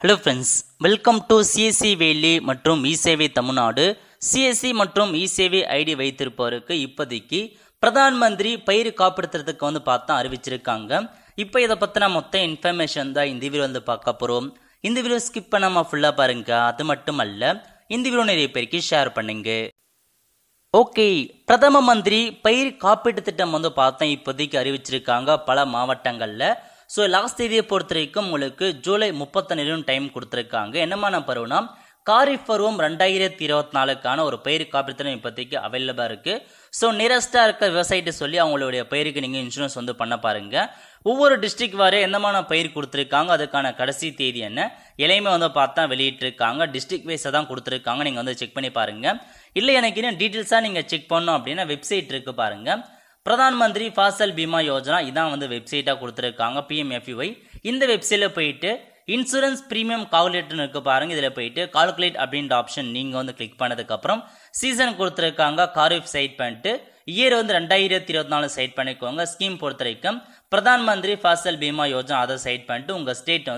Hello friends, welcome to CSC valley மற்றும் இசேவை Tamil Nadu. CSC மற்றும் இசேவை ID வைத்திருப்பவருக்கு இப்போதைக்கு பிரதான் மந்திரி பயிர் காப்பீடுறதுக்கு பார்த்தா அறிவிச்சிருக்காங்க. இப்போ இதை பற்றின மொத்த இன்ஃபர்மேஷன் தான் இந்த வீடியோ பார்க்க போகிறோம். இந்த வீடியோ ஸ்கிப் பண்ணாமல் ஃபுல்லாக பாருங்க. அது மட்டும் அல்ல, இந்த வீடியோ நிறைய பேருக்கு ஷேர் பண்ணுங்க. ஓகே, பிரதம மந்திரி பயிர் காப்பீட்டு திட்டம் பார்த்தா இப்போதைக்கு அறிவிச்சிருக்காங்க பல மாவட்டங்களில். ஸோ லாஸ்ட் தேதியை பொறுத்த வரைக்கும் உங்களுக்கு ஜூலை 31 டைம் கொடுத்துருக்காங்க. என்னமான பருவம்னா காரிஃப் பருவம் 2024க்கான ஒரு பயிர் காப்பீட்டு திட்டம் இப்போதைக்கு அவைலபிளாக இருக்குது. ஸோ நியரஸ்டாக இருக்க விவசாயிட்ட சொல்லி அவங்களுடைய பயிருக்கு நீங்கள் இன்சூரன்ஸ் பண்ண பாருங்க. ஒவ்வொரு டிஸ்ட்ரிக்ட் வரை என்னமான பயிர் கொடுத்துருக்காங்க, அதுக்கான கடைசி தேதி என்ன எல்லாமே பார்த்தா வெளியிட்டிருக்காங்க. டிஸ்ட்ரிக்ட் வைஸை தான் கொடுத்துருக்காங்க. நீங்கள் செக் பண்ணி பாருங்க. இல்லை எனக்கு இன்னும் டீட்டெயில்ஸாக நீங்கள் செக் பண்ணணும் அப்படின்னா வெப்சைட் இருக்கு பாருங்க. பிரதான் மந்திரி ஃபாசல் பீமா யோஜனா இதான் வெப்சைட்டாக கொடுத்துருக்காங்க, PMFUY. இந்த வெப்சைட்டில் போயிட்டு இன்சூரன்ஸ் ப்ரீமியம் கால்குலேட்டர்னு இருக்கு பாருங்க. இதில் போயிட்டு கால்குலேட் அப்படின்ற ஆப்ஷன் நீங்கள் கிளிக் பண்ணதுக்கப்புறம் சீசன் கொடுத்துருக்காங்க. காரிஃப் சைட் பண்ணிட்டு இயர் 2024 சைட் பண்ணிக்கோங்க. ஸ்கீம் பொறுத்த வரைக்கும் பிரதான் மந்திரி ஃபாசல் பீமா யோஜனா அதை சைட் பண்ணிட்டு உங்கள் ஸ்டேட்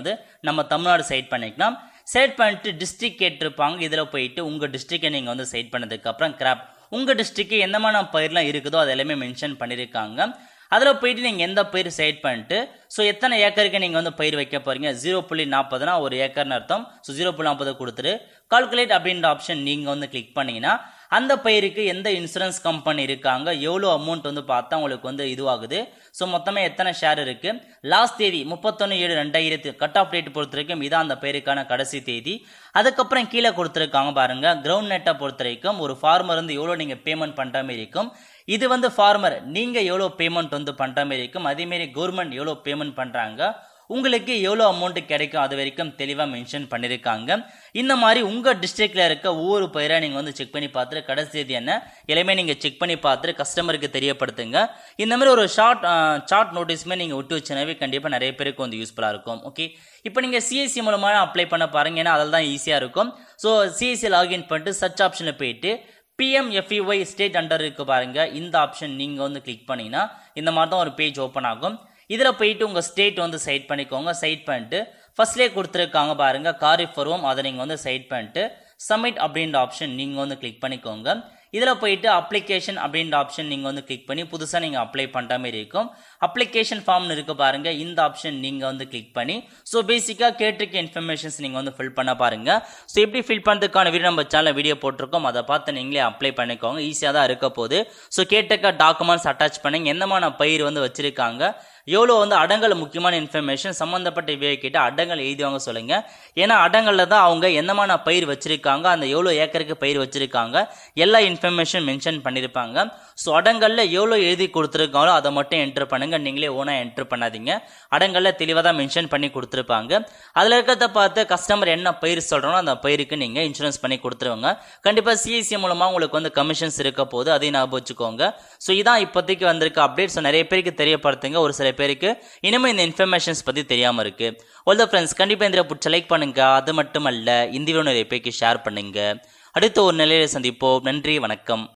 நம்ம தமிழ்நாடு சைட் பண்ணிக்கலாம். செலக்ட் பண்ணிட்டு டிஸ்ட்ரிக்ட் கேட்டிருப்பாங்க. இதில் போயிட்டு உங்கள் டிஸ்ட்ரிக்டை நீங்கள் சைட் பண்ணதுக்கப்புறம் கிராப் உங்கள் டிஸ்ட்ரிக்ட் என்னமான பயிரெலாம் இருக்குதோ அது எல்லாமே மென்ஷன் பண்ணியிருக்காங்க. அதில் போயிட்டு நீங்கள் எந்த பயிர் செலக்ட் பண்ணிட்டு ஸோ எத்தனை ஏக்கருக்கு நீங்கள் பயிர் வைக்க போகிறீங்க, 0.40னா ஒரு ஏக்கர்னு அர்த்தம். ஸோ 0.40 கொடுத்துட்டு கால்குலேட் அப்படின்ற ஆப்ஷன் நீங்கள் கிளிக் பண்ணிங்கன்னா அந்த பயிருக்கு எந்த இன்சூரன்ஸ் கம்பெனி இருக்காங்க, எவ்வளோ அமௌண்ட் பார்த்தா உங்களுக்கு இதுவாகுது. ஸோ மொத்தமே எத்தனை ஷேர் இருக்கு, லாஸ்ட் தேதி 31/7/2000 கட் ஆஃப் டேட் பொறுத்த வரைக்கும் இதான் அந்த பயிருக்கான கடைசி தேதி. அதுக்கப்புறம் கீழே கொடுத்துருக்காங்க பாருங்க. கிரவுண்ட் நெட்டை பொறுத்த வரைக்கும் ஒரு ஃபார்மர் எவ்வளோ நீங்கள் பேமெண்ட் பண்ணுற மாதிரி இருக்கும். இது ஃபார்மர் நீங்கள் எவ்வளோ பேமெண்ட் பண்ணுற மாதிரி இருக்கும். அதேமாரி கவர்மெண்ட் எவ்வளோ பேமெண்ட் பண்ணுறாங்க, உங்களுக்கு எவ்வளோ அமௌண்ட் கிடைக்கும், அது வரைக்கும் தெளிவாக மென்ஷன் பண்ணியிருக்காங்க. இந்த மாதிரி உங்கள் டிஸ்ட்ரிக்டில் இருக்க ஒவ்வொரு பயிரை நீங்கள் செக் பண்ணி பார்த்துட்டு கடைசி தேதி என்ன எல்லாமே நீங்கள் செக் பண்ணி பார்த்துட்டு கஸ்டமருக்கு தெரியப்படுத்துங்க. இந்த மாதிரி ஒரு சார்ட் நோட்டீஸுமே நீங்கள் விட்டு வச்சுனாவே கண்டிப்பாக நிறைய பேருக்கு யூஸ்ஃபுல்லாக இருக்கும். ஓகே, இப்போ நீங்கள் சிஎஸ்சி மூலமாக அப்ளை பண்ண பாருங்க, ஏன்னா அதில் தான் ஈஸியாக இருக்கும். ஸோ சிஎஸ்சி லாகின் பண்ணிட்டு சர்ச் ஆப்ஷனில் போயிட்டு PMFUY ஸ்டேட் அண்டர் இருக்கு பாருங்க. இந்த ஆப்ஷன் நீங்கள் கிளிக் பண்ணீங்கன்னா இந்த மாதிரி தான் ஒரு பேஜ் ஓப்பன் ஆகும். இதில் போயிட்டு உங்கள் ஸ்டேட் சைட் பண்ணிக்கோங்க. சைட் பண்ணிட்டு ஃபர்ஸ்ட்லேயே கொடுத்துருக்காங்க பாருங்க காரிஃப் பருவம், அதை நீங்கள் சைட் பண்ணிட்டு சப்மிட் அப்படின்ற ஆப்ஷன் நீங்கள் கிளிக் பண்ணிக்கோங்க. இதில் போயிட்டு அப்ளிகேஷன் அப்படின்ற ஆப்ஷன் நீங்கள் கிளிக் பண்ணி புதுசாக நீங்கள் அப்ளை பண்ணுற மாதிரி இருக்கும். அப்ளிகேஷன் ஃபார்ம்னு இருக்கு பாருங்க. இந்த ஆப்ஷன் நீங்கள் கிளிக் பண்ணி ஸோ பேசிக்காக கேட்டிருக்க இன்ஃபர்மேஷன்ஸ் நீங்கள் ஃபில் பண்ண பாருங்க. ஸோ எப்படி ஃபில் பண்ணுறதுக்கான வீடியோ நம்ம சேனலில் வீடியோ போட்டிருக்கோம், அதை பார்த்து நீங்களே அப்ளை பண்ணிக்கோங்க. ஈஸியாக தான் இருக்க போகுது. ஸோ கேட்டிருக்க டாக்குமெண்ட்ஸ் அட்டாச் பண்ணுங்க. எந்தமான பயிர் வச்சிருக்காங்க, எவ்வளோ அடங்கல் முக்கியமான இன்ஃபர்மேஷன் சம்மந்தப்பட்ட கிட்ட அடங்கல் எழுதிவாங்க சொல்லுங்க. ஏன்னா அடங்கலில் தான் அவங்க என்னமான பயிர் வச்சிருக்காங்க, அந்த எவ்வளோ ஏக்கருக்கு பயிர் வச்சிருக்காங்க எல்லா இன்ஃபர்மேஷன் மென்ஷன் பண்ணியிருப்பாங்க. ஸோ அடங்கல்ல எவ்வளோ எழுதி கொடுத்துருக்காங்களோ அதை மட்டும் என்டர் பண்ணுங்க. நீங்களே ஓனாக என்டர் பண்ணாதீங்க. அடங்கல்ல தெளிவாக தான் மென்ஷன் பண்ணி கொடுத்துருப்பாங்க. அதில் இருக்கிறத பார்த்து கஸ்டமர் என்ன பயிர் சொல்கிறோம் அந்த பயிருக்கு நீங்கள் இன்சூரன்ஸ் பண்ணி கொடுத்துருவாங்க. கண்டிப்பாக சிஎஸ்சி மூலமாக உங்களுக்கு கமிஷன்ஸ் இருக்க போது, அதையும் ஞாபகம் வச்சுக்கோங்க. ஸோ இதான் இப்போதைக்கு வந்திருக்க அப்டேட். ஸோ நிறைய பேருக்கு தெரியப்படுத்துங்க. ஒரு சில பேருக்கு இனிமே இந்த இன்ஃபர்மேஷன்ஸ் பற்றி தெரியாமல் இருக்கு. ஆல் த ஃப்ரெண்ட்ஸ், கண்டிப்பாக இந்த பிடிச்ச லைக் பண்ணுங்க. அது மட்டும் அல்ல, இந்த வீடியோ நிறைய பேருக்கு ஷேர் பண்ணுங்க. அடுத்த ஒரு நிலையில சந்திப்போம். நன்றி, வணக்கம்.